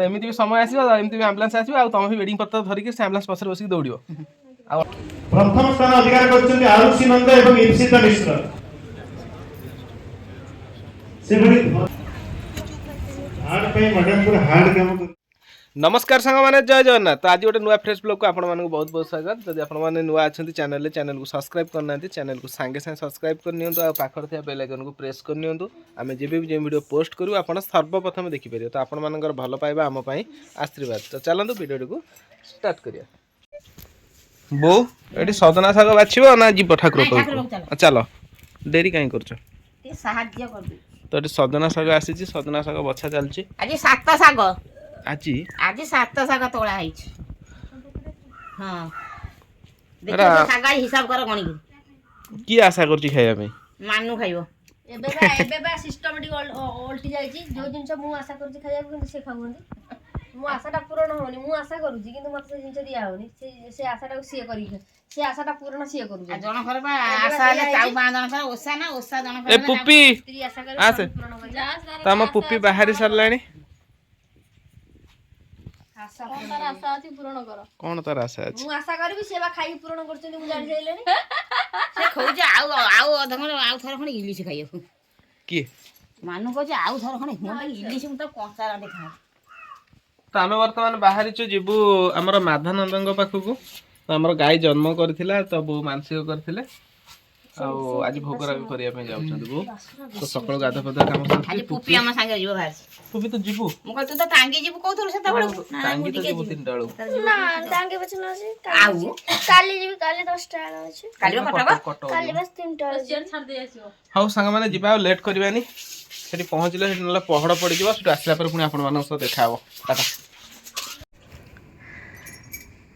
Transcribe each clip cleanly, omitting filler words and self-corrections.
एमती भी समय आसो एमती भी आम्बुलांस आसो आ तुम भी वेडिंग पत्र धरिक से आम्बुलांस पछरे बसिक दौड़ियो प्रथम स्थान अधिकार करछन्ती आरुषि नंद एवं इप्सिता मिश्र से बड़ी हार्ड पे मैडम पूरा हार्ड काम कर। नमस्कार सांग मैंने जय जगन्नाथ। तो आज गोटे नुआ फ्रेश ब्लॉग को आपण मानक बहुत बहुत स्वागत। जब आपण मैंने नुआ अच्छा चैनल को सब्सक्राइब करना चैनल को सांगे सांगे सब्सक्राइब करनी आ पाखर थी बेल आइकन को प्रेस करनी आम जब भी जो वीडियो पोस्ट करूँ आप सर्वप्रथम देखिपारे। तो आपण मानकर भल पाइबा आम आशीर्वाद। तो चलते वीडियो को स्टार्ट करिया। बो ये सजना शाग बाछिबो ना जीव ठाकुर चल डेरी कहीं कर तो ये सजना शाग आसी सजना शाग बछा चलची आज सात शाग आज आज सात शाग तोड़ा है। हाँ देखो शाग हिसाब कर गणी की आशा करची खाइबा में मानू खाइबो एबे सिस्टमेटिक ओल्टी जाईची जो जिंस मु आशा करची खाइबा किंतु से खाउंदी मु आशाटा पूर्ण होनी मु आशा करूची किंतु मते से जिंस दिया होनी से आशाटा से करी से आशाटा पूर्ण से करू आ जण घर बा आशा ले चाउ बा जण घर ओसा ना ओसा जण घर ए पुप्पी स्त्री आशा करे आसे पूर्ण करी तम पुप्पी बाहरी सरलाणी आशा आशा अछि पूर्ण कर कौन तार आशा अछि मु आशा करबी सेवा खाई पूर्ण करचंदी मु जानि जाइलेनी से खोजे आउ अधमण आउ थर खणी इलिश खाइयो की मानू को जे आउ थर खणी मोटा इलिश मु त कंचारा देखा। तो आम बर्तमान बाहरी जीवु आमर माधानंद पाखक तो आमर गाय जन्म करथिला तो बो मानसिक करथिले आज भोगराग करिया पे जाउछन बो तो सकाळ गाधा पदा काम आज करथि पुपी हम संगे जीव भार पुपी तो जीवु मु कहत तो टांगी जीव कहतु सेता बळ टांगी तो जीवु तीन डाळू ना तांगे बचन अछि आउ काली जीवी काली 10 टा अछि काली कटब काली बस 3 टा अछि छाड़ दे आसियो हाउ संग माने जिबा लेट करबानी सेठी पहुंचले सेठी नला पहड़ पड़ी जिवो सेठी आसला पर पुनी आपण मानन सह देखा हो टाटा।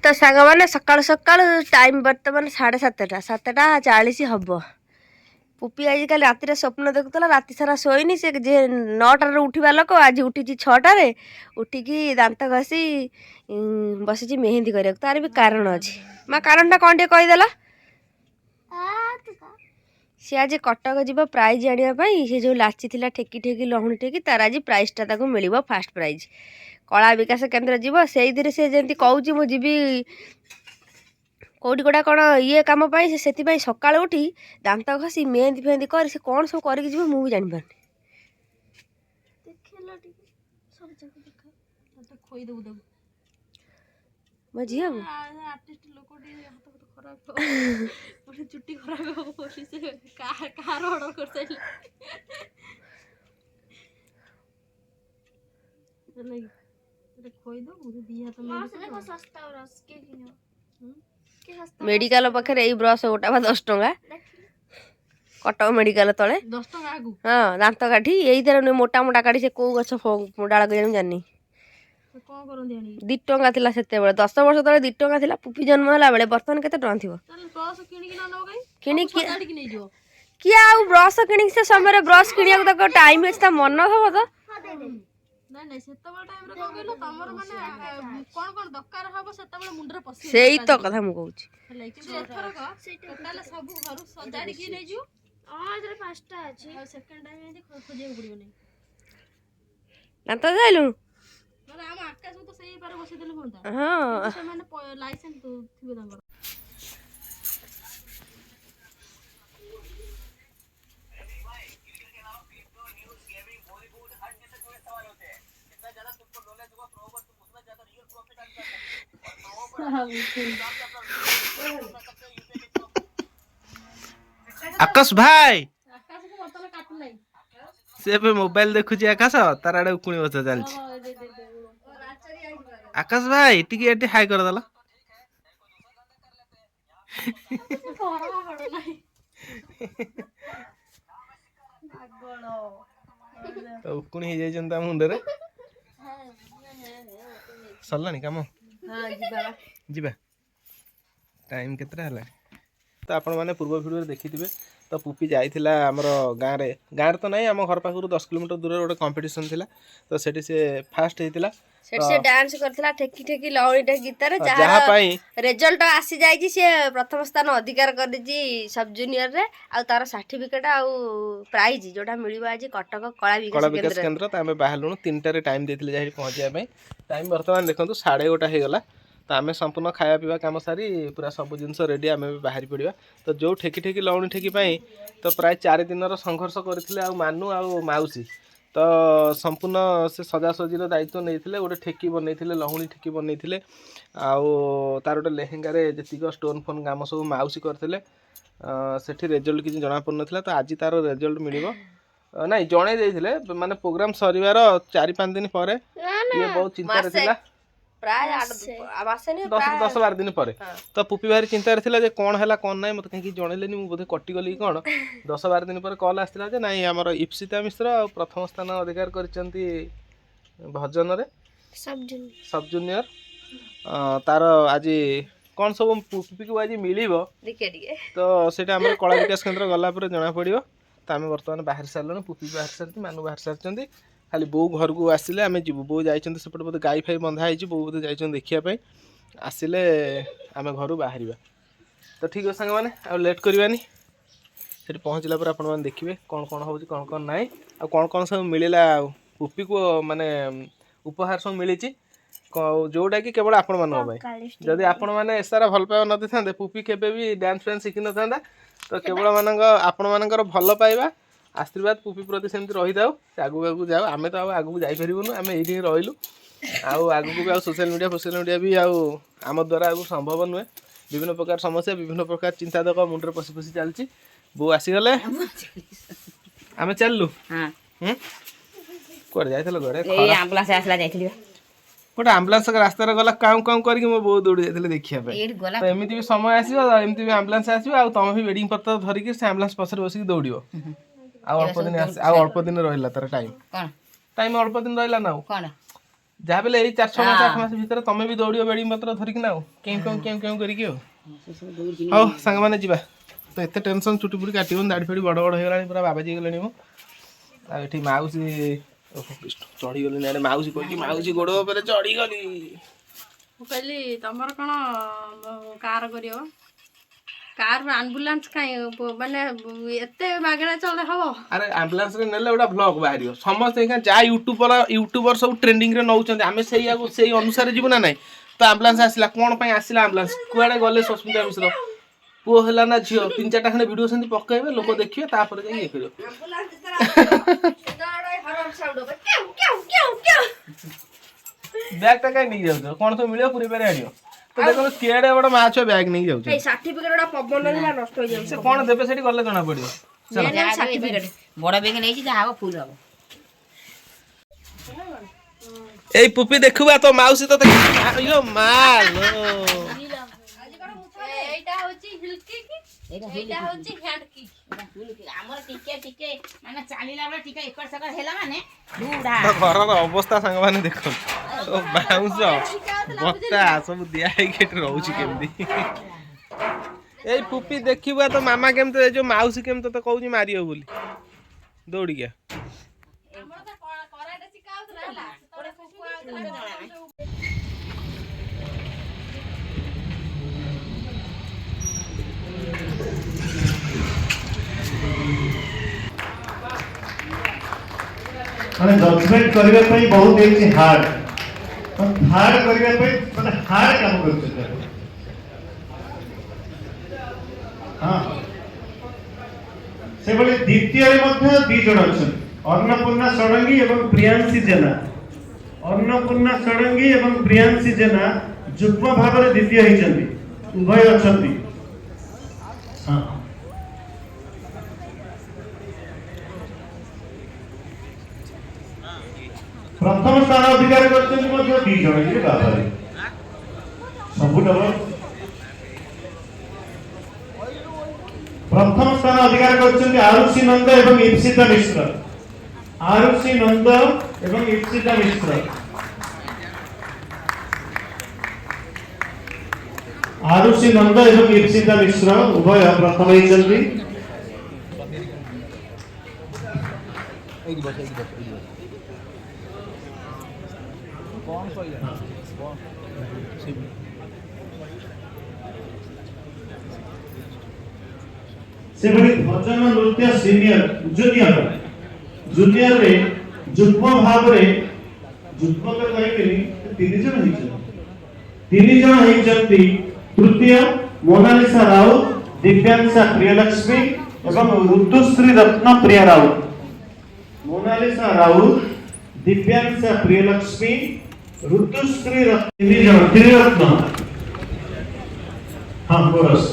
तो सांग मैंने सकाल सकाल टाइम बर्तमान 7:30 हम पुपी आजिकल राति स्वप्न देखुला राति सारा शोनी से 9टार उठा लोक आज उठी 6टारे उठिकी दांत घसी बसी मेहंदी कर तार भी कारण अच्छी माँ कारणटा कौन टे कहीदेला सी आज कटक जीव प्राइज आने से जो लाची थी ठेकी ठेकी लहुणी ठेकी तार आज प्राइजटा मिल फास्ट प्राइज कला विकास केन्द्र जीव से से जमी कौची मुझी कौटी गोटा कौन ये कम से सका उठी दांत घसी मेहंदी फेहंदी कर से कौन सब कर मुझे जानी पारनी मो झी चुट्टी खराब कार ऑर्डर कर मेडिकल पाखे यही ब्रश गोटा बा 10 टंका कटक मेडिकल तले 10 टंका आगु हाँ दांत काठी यही तरह मोटा मोटा काठी से कौ गछ डाल जानी कौन करंदी आनी 2 टंका थिला सेते बेले 10 वर्ष तले 2 टंका थिला पुपी जन्म होला बेले बर्तन केते टंका थिबो चल ब्रश किनी कि न नो गई किनी कि गाड़ी कि नै जो किया आ ब्रश किनी से समय ब्रश किनिया तक टाइम अछि त मन हबो त नहीं नहीं सेते बेले टाइम रे कोन गेलो तमर माने कोन कोन दरकार हबो सेते बेले मुंडरे पसी सेही तो कथा मु कहूची लेकिन एथर का टोटल सब घर सजाड़ी कि नै जो हां एथर पांचटा अछि और सेकंड टाइम एदी खोजे पड़ियो नै ना तो जाइलु माने हम आकाश तो सही पार बसे देले होंदा हां से माने लाइसेंस तो थिबे तांगर आकाश भाई आकाश को बर्तन काटू नै से पे मोबाइल देखुची आकाश तार आड़े उकुणी बचा चलची आकाश भाई टिके एटी हाई कर दला तो उकुणी हे जाई जंता मुंडे रे सरलानी काम हां जीवा जीवा टाइम केतरा हला तो आपण माने पूर्व वीडियो देखिथिबे तो पुपी जाइथिला हमर गाँ रे तो नहीं आम घर पाखु 10 किलोमीटर दूर गोटे कंपटीशन थिला तो सेठी से फास्ट हेतिला ସେଠି ସେ ଡ୍ୟାନ୍ସ କରିଥିଲା ଠେକି ଠେକି ଲଉଣୀଟେ ଗୀତରେ ଯାହା ଯାହାର ପାଇଁ ରେଜଲ୍ଟ ଆସି ଯାଇଛି ସେ ପ୍ରଥମ ସ୍ଥାନ ଅଧିକାର କରିଛି ସବ୍ ଜୁନିୟରରେ ଆଉ ତାର ସାର୍ଟିଫିକେଟ ଆଉ ପ୍ରାଇଜ ଯୋଉଟା ମିଳିବ ଆଜି କଟକ କଳା କଳା ବିକାଶ ବିକାଶ କେନ୍ଦ୍ର। କେନ୍ଦ୍ର ତ ଆମେ ବାହାରିଲୁଣୁ 3ଟାରେ ଟାଇମ୍ ଦେଇଥିଲେ ଯାଇ ପହଞ୍ଚିବା ପାଇଁ। ଟାଇମ୍ ବର୍ତ୍ତମାନ ଦେଖନ୍ତୁ 1:30 ହେଇଗଲା। ତ ଆମେ ସମ୍ପୂର୍ଣ୍ଣ ଖାଇବା ପିଇବା କାମ ସାରି ପୁରା ସବୁ ଜିନିଷ ରେଡ଼ି ଆମେ ବି ବାହାରି ପଡ଼ିବା। ତ ଯେଉଁ ଠେକି ଠେକି ଲଉଣୀ ଠେକି ପାଇଁ ତ ପ୍ରାୟ 4 ଦିନର ସଂଘର୍ଷ କରିଥିଲେ ଆଉ ମାନୁ ଆଉ ମାଉସୀ। ତ ସମ୍ପୂର୍ଣ୍ଣ ସେ ସଜାସଜିର ଦାୟିତ୍ୱ ନେଇଥିଲେ। ଗୋଟେ ଠେକି ବନେଇଥିଲେ, ଲହୁଣୀ ଠେକି ବନେଇଥିଲେ, ଆଉ ତାର ଗୋଟେ ଲେହେଙ୍ଗାରେ ଯେତିକ ଷ୍ଟୋନ୍ ଫୋନ୍ କାମ ସବୁ ମାଉସୀ କରିଥିଲେ। ସେଠି ରେଜଲ୍ଟ କିଛି ଜଣାପଡ଼ୁନଥିଲା। ତ ଆଜି ତାର ରେଜଲ୍ଟ ମିଳିବ। ନାଇଁ ଜଣେଇ ଦେଇଥିଲେ ମାନେ ପ୍ରୋଗ୍ରାମ ସରିବାର 4-5 ଦିନ ପରେ। ଇଏ ବହୁତ ଚିନ୍ତାରେ ଥିଲା, ପ୍ରାୟ ମାସେ ନୁହେଁ, 10-12 ଦିନ ପରେ। ତ ପୁପି ଭାରି ଚିନ୍ତାରେ ଥିଲା ଯେ କ'ଣ ହେଲା କ'ଣ ନାହିଁ, ମୋତେ କାହିଁକି ଜଣେଇଲେନି, ମୁଁ ବୋଧେ କଟିଗଲି କି କ'ଣ। 10-12 ଦିନ ପରେ କଲ୍ ଆସିଥିଲା ଯେ ନାଇଁ ଆମର ଇପ୍ସିତା ମିଶ୍ର ଆଉ ପ୍ରଥମ ସ୍ଥାନ ଅଧିକାର କରିଛନ୍ତି ଭଜନରେ ସବ୍ ଜୁନିୟର। ତାର ଆଜି କ'ଣ ସବୁ ପୁପିକୁ ଆଜି ମିଳିବ ତ ସେଇଟା ଆମର କଳା ବିକାଶ କେନ୍ଦ୍ର ଗଲା ପରେ ଜଣାପଡ଼ିବ। ତ ଆମେ ବର୍ତ୍ତମାନ ବାହାରି ସାରିଲୁଣି, ପୁପି ବାହାରି ସାରିଛି, ମାନୁ ବାହାରି ସାରିଛନ୍ତି। ଖାଲି ବୋଉ ଘରକୁ ଆସିଲେ ଆମେ ଯିବୁ। ବୋଉ ଯାଇଛନ୍ତି ସେପଟେ ବୋଧେ ଗାଈ ଫାଇ ବନ୍ଧା ହେଇଛି, ବୋଉ ବୋଧେ ଯାଇଛନ୍ତି ଦେଖିବା ପାଇଁ। ଆସିଲେ ଆମେ ଘରୁ ବାହାରିବା। ତ ଠିକ୍ ଅଛି ସାଙ୍ଗମାନେ, ଆଉ ଲେଟ୍ କରିବାନି। ସେଠି ପହଞ୍ଚିଲା ପରେ ଆପଣମାନେ ଦେଖିବେ କ'ଣ କ'ଣ ହେଉଛି କ'ଣ କ'ଣ ନାହିଁ, ଆଉ କ'ଣ କ'ଣ ସବୁ ମିଳିଲା ଆଉ ପୁପିକୁ ମାନେ ଉପହାର ସବୁ ମିଳିଛି, ଯେଉଁଟାକି କେବଳ ଆପଣମାନଙ୍କ ପାଇଁ। ଯଦି ଆପଣମାନେ ଏସାରା ଭଲ ପାଇବା ନଦେଇଥାନ୍ତେ ପୁପି କେବେ ବି ଡ୍ୟାନ୍ସ ଫ୍ୟାନ୍ସ ଶିଖିନଥାନ୍ତା। ତ କେବଳ ଆପଣମାନଙ୍କର ଭଲ ପାଇବା ଆଶୀର୍ବାଦ ପୁପି ପ୍ରତି ସେମିତି ରହିଥାଉ। ସେ ଆଗକୁ ଆଗକୁ ଯାଉ। ଆମେ ତ ଆଉ ଆଗକୁ ଯାଇପାରିବୁନୁ, ଆମେ ଏଇଠି ହିଁ ରହିଲୁ। ଆଉ ଆଗକୁ ବି ଆଉ ସୋସିଆଲ ମିଡ଼ିଆ ବି ଆଉ ଆମ ଦ୍ୱାରା ଆଉ ସମ୍ଭବ ନୁହେଁ। ବିଭିନ୍ନ ପ୍ରକାର ସମସ୍ୟା, ବିଭିନ୍ନ ପ୍ରକାର ଚିନ୍ତାଧକ ମୁଣ୍ଡରେ ପଶି ପଶି ଚାଲିଛି। ବୋଉ ଆସିଗଲେ ଆମେ ଚାଲିଲୁ। କୁଆଡ଼େ ଯାଇଥିଲ ଘରେ? ଆମ୍ବୁଲାନ୍ସ ଆସିଲା ଯାଇଥିଲି। ଗୋଟେ ଆମ୍ବୁଲାନ୍ସ ରାସ୍ତାରେ ଗଲା କାଉଁ କାଉଁ କରିକି ମୋ ବୋଉ ଦୌଡ଼ି ଯାଇଥିଲେ ଦେଖିବା ପାଇଁ। ତ ଏମିତି ବି ସମୟ ଆସିବ, ଏମିତି ବି ଆମ୍ବୁଲାନ୍ସ ଆସିବ, ଆଉ ତମେ ବି ୱେଡ଼ିଂ ପତ୍ର ଧରିକି ସେ ଆମ୍ବୁଲାନ୍ସ ପଛରେ ବସିକି ଦୌଡ଼ିବ। ଆଉ ଅଳ୍ପ ଦିନ ରହିଲା ତାର ଟାଇମ୍ ଅଳ୍ପ ଦିନ ରହିଲା ନା। ଆଉ ଯାହା ବି ହେଲେ ଏଇ 4-6 ମାସ 8 ମାସ ଭିତରେ ତମେ ବି ଦୌଡ଼ିବ ୱେଡ଼ିଂ ପତ୍ର ଧରିକି ନା। ଆଉ କେଉଁ କରିକି ଆଉ ହଉ ସାଙ୍ଗମାନେ ଯିବା। ତ ଏତେ ଟେନସନ୍ ଚୁଟି ଫୁଟି କାଟିବନି, ଦାଢ଼ି ଫାଡ଼ି ବଡ଼ ବଡ଼ ହେଇଗଲାଣି, ପୁରା ବାବାଜି ହେଇଗଲାଣି ମୁଁ। ଆଉ ଏଠି ମାଉସୀ ଚଢ଼ିଗଲିଣି, ଆଡ଼େ ମାଉସୀ କହିକି ମାଉସୀ ଗୋଡ଼ ଉପରେ ଚଢ଼ିଗଲି। ମୁଁ କହିଲି ତମର କ'ଣ କାର କରିବ? କାର ଆମ୍ବୁଲାନ୍ସ କାହିଁ ମାନେ ଏତେ ମାଗଣା ଚଳେ ହବ? ଆରେ ଆମ୍ବୁଲାନ୍ସରେ ନେଲେ ଗୋଟେ ବ୍ଲଗ ବାହାରିବ, ସମସ୍ତେ ଯାହା ୟୁଟ୍ୟୁବର ସବୁ ଟ୍ରେଣ୍ଡିଂରେ ନେଉଛନ୍ତି, ଆମେ ସେଇ ଅନୁସାରେ ଯିବୁ ନା ନାହିଁ। ତ ଆମ୍ବୁଲାନ୍ସ ଆସିଲା, କ'ଣ ପାଇଁ ଆସିଲା ଆମ୍ବୁଲାନ୍ସ, କୁଆଡ଼େ ଗଲେ ସସ୍ମିତା ମିଶ୍ର, ପୁଅ ହେଲା ନା ଝିଅ, 3-4ଟା ଖଣ୍ଡେ ଭିଡ଼ିଓ ସେମିତି ପକେଇବେ, ଲୋକ ଦେଖିବେ, ତାପରେ ଯାଇ ଇଏ କରିବ। ବ୍ୟାଗଟା କାହିଁ ନେଇକି ଯାଉଛ? କ'ଣ ସବୁ ମିଳିବ ପୁରୀ ପାରି ଆଣିବ। ତ ଦେଖନ୍ତୁ କେଡ଼େ ବଡ଼ ମାଆ ଛୁଆ ବ୍ୟାଗ ନେଇକି ଯାଉଛନ୍ତି। ସେ କ'ଣ ଦେବେ ସେଠି ଗଲେ ଜଣା ପଡ଼ିବ। ବଡ ବେଗ ନେଇଛି, ଯାହା ହବ ଫୁଲ ହବ। ଏଇ ପୁପି ଦେଖିବା ତ ମାଉସୀ ତ ଏଇଟା ହଉଛି ହିଲକି କି, ଏଇଟା ହଉଛି ହ୍ୟାଣ୍ଡ କି। ଆମର ଟିକେ ମାନେ ଚାଲିଲା ବେଳେ ଟିକେ ଏକର ସେକର ହେଲା ମାନେ ବୁଢା। ଘରର ଅବସ୍ଥା ସାଙ୍ଗମାନେ ଦେଖନ୍ତୁ, ବାଉଁଶ ବସ୍ତା ସବୁ ଦିଆ ହେଇକି ଏଠି ରହୁଛି କେମିତି। ଏଇ ପୁପି ଦେଖିବା ତ ମାମା କେମିତି, ଏ ଯୋଉ ମାଉସୀ କେମିତି ତତେ କହୁଛି ମାରିବ ବୋଲି ଦୌଡ଼ିକା। ମାନେ ଜଜମେଣ୍ଟ କରିବା ପାଇଁ ବହୁତ ହେଇଛି ହାର୍ଡ କରିବା ପାଇଁ ମାନେ ହାର୍ଡ କାମ କରୁଛନ୍ତି। ହଁ ସେଭଳି ଦ୍ୱିତୀୟରେ ମଧ୍ୟ 2 ଜଣ ଅଛନ୍ତି, ଅନ୍ନପୂର୍ଣ୍ଣା ଷଡ଼ଙ୍ଗୀ ଏବଂ ପ୍ରିୟାଂଶୀ ଜେନା। ଅନ୍ନପୂର୍ଣ୍ଣା ଷଡ଼ଙ୍ଗୀ ଏବଂ ପ୍ରିୟାଂଶୀ ଜେନା ଯୁଗ୍ମ ଭାବରେ ଦ୍ୱିତୀୟ ହେଇଛନ୍ତି, ଉଭୟ ଅଛନ୍ତି। ହଁ ପ୍ରଥମ ସ୍ଥାନ ଅଧିକାର କରିଛନ୍ତି ମଧ୍ୟ 2 ଜଣ। ବାବାରେ ସବୁ ଡବଲ। ପ୍ରଥମ ସ୍ଥାନ ଅଧିକାର କରିଛନ୍ତି ଆରୁଷି ନନ୍ଦ ଏବଂ ଇପ୍ସିତା ମିଶ୍ର। ଆରୁଷି ନନ୍ଦ ଏବଂ ଇପ୍ସିତା ମିଶ୍ର। ଆରୁଷି ନନ୍ଦ ଏବଂ ଇପ୍ସିତା ମିଶ୍ର ଉଭୟ ପ୍ରଥମ ହେଇଛନ୍ତି। ସେଭଳି ଭଜନ ନୃତ୍ୟ ସିନିୟର ଜୁନିୟର ରେ ଯୁଗ୍ମ ଭାବରେ ଯୁଗ୍ମ ତ କହିବେନି 3 ଜଣ ହେଇଛନ୍ତି ତୃତୀୟ ମୋନାଲିସା ରାଉତ, ଦିବ୍ୟାଂଶା ପ୍ରିୟଲକ୍ଷ୍ମୀ ଏବଂ ଋତୁଶ୍ରୀ ରତ୍ନ ପ୍ରିୟା ରାଉତ। ମୋନାଲିସା ରାଉତ, ଦିବ୍ୟାଂଶା ପ୍ରିୟଲକ୍ଷ୍ମୀ, ଋତୁଶ୍ରୀ ରତ୍ନ 3 ଜଣ ତ୍ରିରତ୍ନ। ହଁ କୋରସ୍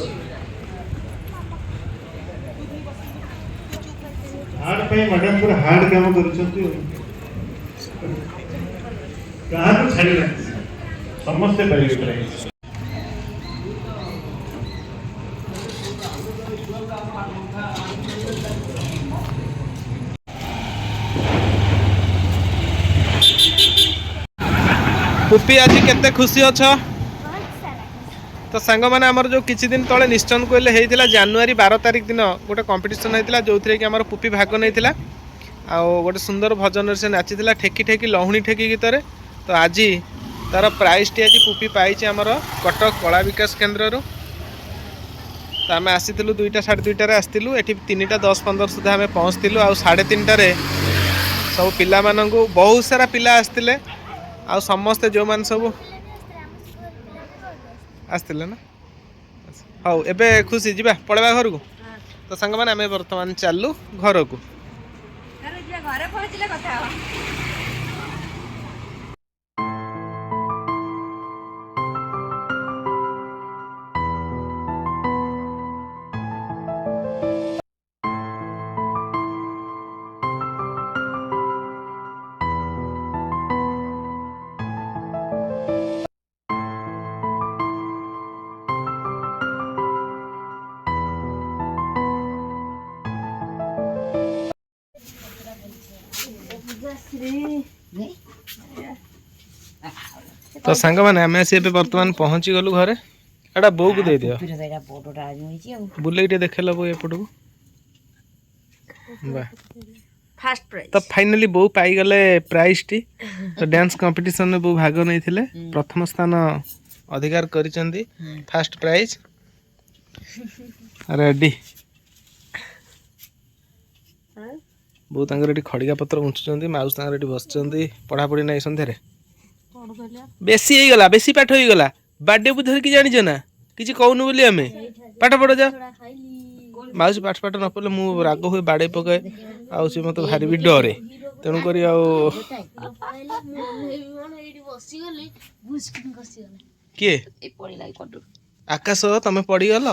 हार्ड पे मैडम पूरा हार्ड काम करूछंती कहा तो छाड़ी ना समस्त पाइबे प्राइस। पुपी आज केते खुशी अच्छा तो सांग मैंने आमर जो किछि दिन तले निश्चन कहले हेइतिला जनवरी 12 तारिख दिन गोटे कंपटीशन हेइतिला जोथरे कि आमर पुपी भाग नैतिला आ गोटे सुंदर भजन से नाचितिला ठेकी ठेकी लहुणी ठेकी गीतरे। तो आज तार प्राइज टी आज पुपी पाइछि आमर कटक कला विकास केन्द्र रो। तो आम आसीलु 2टा 2:30 आसलु एठी 3टा 10-15 सुधा आम पहुँचलु आ 3:30 सब पिला माननकु बहुत सारा पिला आसतिले आ समस्ते जो मान सब आसतिले ना। हाउ एबे खुशी जीवा पड़वा घर को। तो सांग माने आम वर्तमान चालू घर को। घरे पहुंचले कथा तो सांग माने आम आसी वर्तमान पहुँची गलु घरे। एटा बो को दे दियो बुलेईटे देखेला बो एपट को। वाह फास्ट प्राइज तो फाइनली बो पाई गले प्राइज टी। तो डांस कंपटीशन में बो भाग नहीं थिले प्रथम स्थान अधिकार करिसंती फर्स्ट प्राइज रेडी। बो तांगर एटी खड़िया पत्र उंचुचंती माउस तांगर एटी बसचंती पढ़ा पढ़ी नै संध्यारे बेसी हो गला बेसी पाठ हो गला बर्थडे बुध की जानि ना किछि कहनु बोली हमें पाठ पढ़ जा माउस पाठ पाठ न पड़ले मु राग हुए बाड़े पकाए आ से मत भारी भी डरे तेणु करी आ किए आकाश तमे पड़ी गल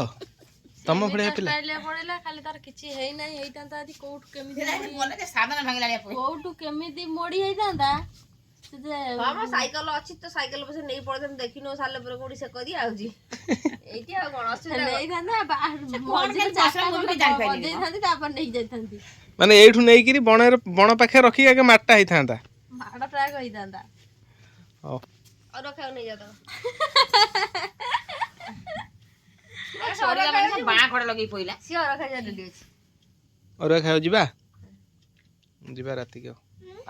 तम भड़िया पिला पड़ेला खाली तार किछि हेई नै हेइतांता आदि कोउठ केमिति बोले साधन भांगलाड़िया कोउठ केमिति मोड़ी हेइतांता से हम साइकिल अछि तो साइकिल पे नै पड़दम देखिनो साले पर कोडी से कदी आउजी एटी आ कोन असुविधा हेइतांता बाहर कोन के चासा को भी जान पाइली देथांती तापर नै जाइथांती माने एठु नै किरी बण पाखे रखी के माटा हेइथांता माटा ट्राक हेइतांता ओ और रखाउ नै जाता बाणा खड़ लगे पइला सिया रखा जा रेडी अछि और खाओ जीवा जीवा राति के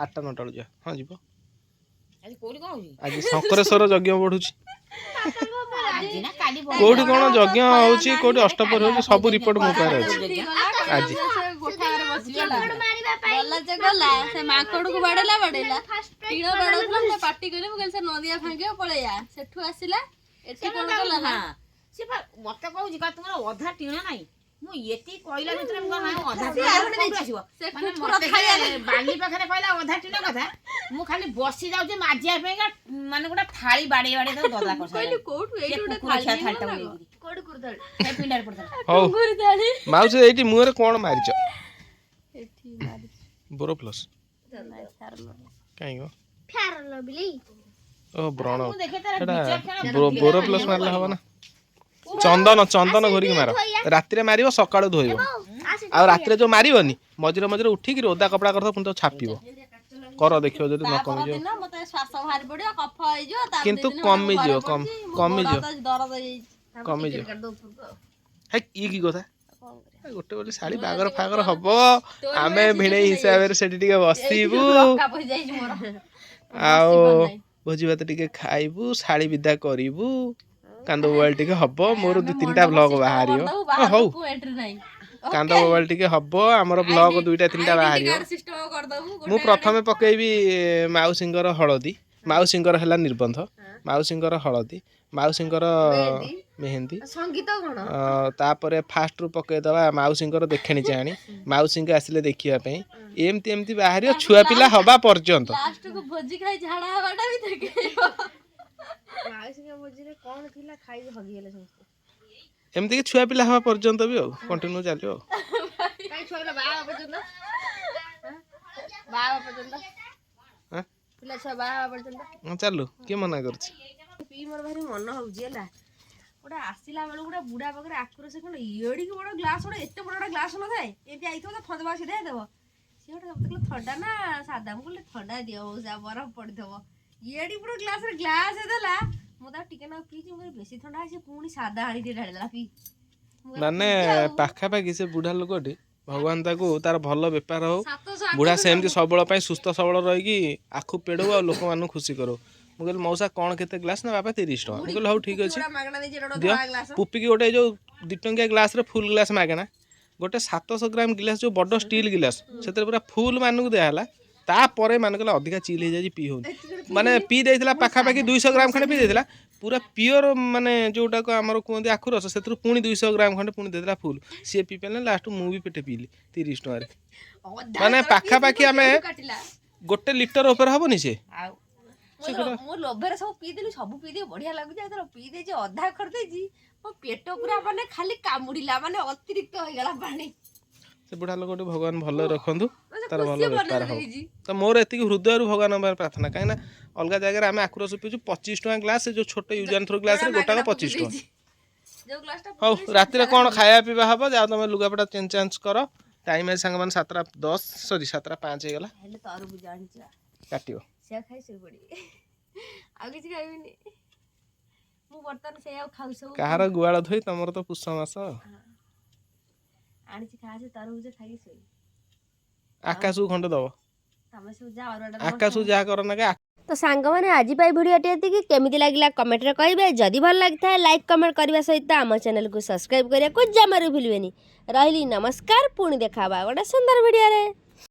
8टा 9टा जा हां जीवो आज कोडी कोन होई आज शंकरेश्वर यज्ञ बढ़ुची आज ना काली कोडी कोन यज्ञ होची कोडी अष्टपर होची सब रिपोर्ट मो पार अछि आज गोठार बसिला गला जे गला से माकड़ को बाडेला टीणो बाडोला से पार्टी करे मु से नदिया भांगे पळेया सेठु आसिला एठी कोन गला ना से मते कहू का तुमरा अधा टीणा नाही मु एती कोइला भितर मु ना अधा टीणा आसीबो से मते बाली पाखरे कहला अधा टीणा कथा मु खाली बसी जाउ जे माजिया पेगा माने गोटा थाली बाडी बाडी तो ददा करसा कहली कोठु एठी गोटा थालटा बोली कोड कुरदळ हे पिंडार पडता हो गुरदाली माउस एठी मुहरे कोन मारिछ एठी मारि बोरो प्लस काई गो फेरल बिली ओ ब्रण मु देखे तार एटा बोरो प्लस मारला हबो ना चंदन घोरी मार राति मारियो सकाळु धोइबो आ राति जो मारिबनी मझिरे मझिरे उठी कि ओदा कपड़ा करथो पुन तो छापिबो कर देखियो जदी न कमी जो मते श्वास भारी पड़ियो कफ आइ जो ता किंतु कमी जो कमी जो दर्द जाई कमी जो हे ई की कथा गोटे बोली साड़ी बागर फागर हबो आमे भिणे हिसाब रे सेठी टिके बसिबू का पइ जाई मोर आओ भोजी भात टिके खाइबू शाड़ी विदा करिबू कांद बोबाइल टिके हब मोर 2-3टा ब्लॉग बाहरियो हौ एंट्री नहीं कांद बोबाइल टिके हब हमर ब्लॉग 2-3टा बाहरियो सिस्टम कर दबु मु प्रथमे पकेबी माउसिंगर हळदी माउसिंगर हला निर्बंध माउसिंगर हळदी माउसिंगर मेहंदी संगीत कोन तापरे फास्ट रु पकेदवा माउसिंगर देखेणी चाहणी माउसिंग आसिले देखिया पई एमती एमती बाहरियो छुआ पिला हबा पर्यंत लास्ट को भोजी खाई झाड़ा हवाटा भी देखे माउसी के भोजी रे कोन थिला खाई हगी गेले समस्त एमती के छुआ पिला हवा पर्यंत भी हो कंटिन्यू चलियो काई छोइला बाबा पर्यंत बाबा पर्यंत हां पिला छ बाबा पर्यंत चलू के मना करछ पी मोर भारी मन होउजी हला ओडा आसिला बेल गुडा बुढ़ा पाखरे आकुर से कोन एडी के बड़ ग्लास ओडा एते बड़ ग्लास न थाए एते आइथो त थंदबा सिधे देबो से ओडा देखले ठंडा ना सादा हम कहले ठंडा दियो जा बरफ पड़ देबो एडी बड़ ग्लास देला मु ता टिके ना पी जे बेसी ठंडा है से पूणी सादा हानी दे ढाळला पी माने पाखा पाखी से बुढ़ा लोकटी भगवान ताको तार भल बेपार हो बुढ़ा सेमती सबल पाई सुस्थ सबल रही आखु पेड़ो आ लोक मानु खुशी करो मु कहली मौसा कौन केते ग्लास ना बापा 30 टका मु कहली हौ ठीक अछि मागना दे जेडो दियो धोआ ग्लास पुपी की गोटे जो 2 टंकिया ग्लास रे फुल ग्लास मागेना गोटे 700 ग्राम गिलास जो बड़ स्टील गिलास सेते पूरा फुल मानू दे हला तापरे मान कहला अधिका चिल हो जाई पी हो माने पी देथिला पाखा पाखी 200 ग्राम खंडे पी देथिला पूरा प्योर माने जोटा को हमर कोंदी आखु रस सेतरु पुणी 200 ग्राम खंडे पुणी देथिला फुल सी पी पेले लास्ट मु भी पेटे पीली 30 टका रे माने पाखा पाखी हमें गोटे लीटर ऊपर हबनी से मो लोभरे सब पी देली सब पी दे बढ़िया लागु जा तो पी दे जे अधा कर दे जी मो पेट पूरा माने खाली कामुडिला माने अतिरिक्त हो गेला पानी से बुढ़ा लोक भगवान भल रखु तार भल बेपार हो तो मोर एति हृदय भगवान प्रार्थना कहीं अलग जगह आम आखु रस पीछू 25 टका ग्लास जो छोटे यूज एंड थ्रो ग्लास गोटा 25 टका जो ग्लास टा हौ राति रे कोन खाया पीवा हबो जाओ तुम लुगापटा चेंज चेंज कर टाइम है संग मान 7:10 सॉरी 7:05 हे गला हेले तरबुज जानिचा काटियो से खाई से पड़ी आ किछ खाइबिनी मु बर्तन से आ खाउ सब कहार गुआळ धोई तमर तो पुष्य मास आनी खा से तरबुज खाई सोई आकाशु खंड दबो तमे सब जा और आकाशु जा कर ना के तो सांग मैंने आज भिडियोटी एति केमिति लागला कमेंट रे कहिबे जदि भल लागिथा लाइक कमेंट करबा सहित आम चैनल को सब्सक्राइब करिया को जमारू भूलबेनी रहिली नमस्कार पुणी देखाबा गोटे सुंदर वीडियो रे।